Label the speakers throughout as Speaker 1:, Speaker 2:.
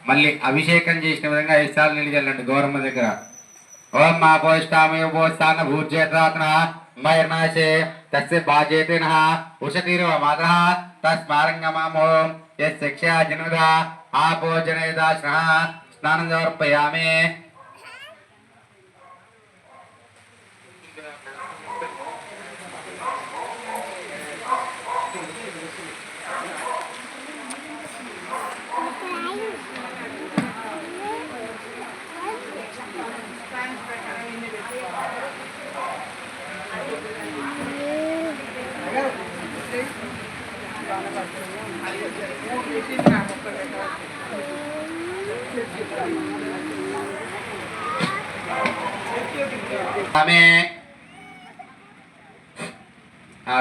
Speaker 1: మళ్ళీ అభిషేకం చేసిన విధంగా 5 సార్లు నీళ్ళు చల్లండి గౌరమ్మ దగ్గర. ఓం మా పోష్టామే పోస్తాన భూర్జేత్రాత్న మైర్నాశే తస్య బాజేతిన ఉషతీరవ మాతః తస్మారంగమామో యస్యక్షా జనుదా ఆపో జనేదాశ్రః స్నానం సమర్పయామి.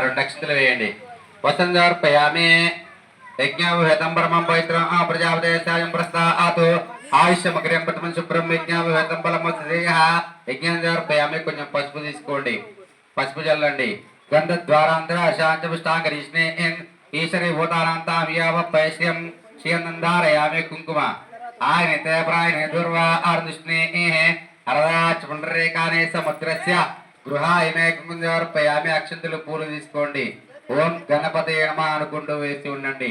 Speaker 1: రెండు అక్షతలు వేయండి. వసంతర్పయామి. యజ్ఞావిహతం పరమం పవిత్రం ప్రజాపదేశాయం ప్రస్థాతు ఆయుష్యమగ్రం ప్రథమం శుభ్రం యజ్ఞావిహతం బలమోదేయ. యజ్ఞం సమర్పయామి. కొంచెం పసుపు తీసుకోండి, పసుపు చల్లండి. గంధ ద్వారాంతర శాంతపుష్టాంగరీష్ణే ఈశ్వరి భూతానాంతామియావపైశ్యం శ్రీయందారయామి. కుంకుమ ఆయన ప్రాయణ దుర్వా ఆర్దుష్ణే హరదాచ పుండరేకానే సముద్రస్య గృహాయమే కుంకుమ సమర్పయామి. అక్షంతులు పూలు తీసుకోండి. ఓం గణపతి నమః అనుకుంటూ వేసి ఉండండి.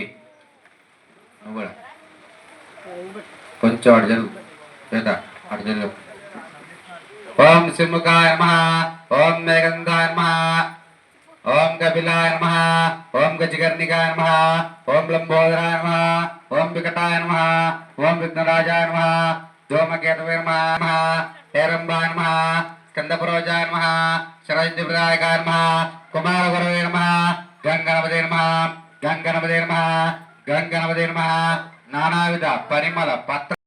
Speaker 1: కొంచెం అటు జరుగు చేత అటు జరుగు. ఓం సింహకాయ నమః. ఓం మేఘంధాయ నమః. ఓం కపిలాయ నమః. ఓం గజకర్ణికాయ నమః. ఓం లంబోదరాయ నమః. ఓం వికటాయ నమః. ఓం విఘ్నరాజాయ నమః. ధూమకేతవే నమః. హేరంబాయ నమః. స్కందపురోజాయ నమః. శరయుద్ధప్రదాయకాయ నమః. కుమారగురవే నమః. గంగణపతే నమః. గంగణపతే నమః. గంగణపతే నమః. నానావిధ పరిమళ పత్ర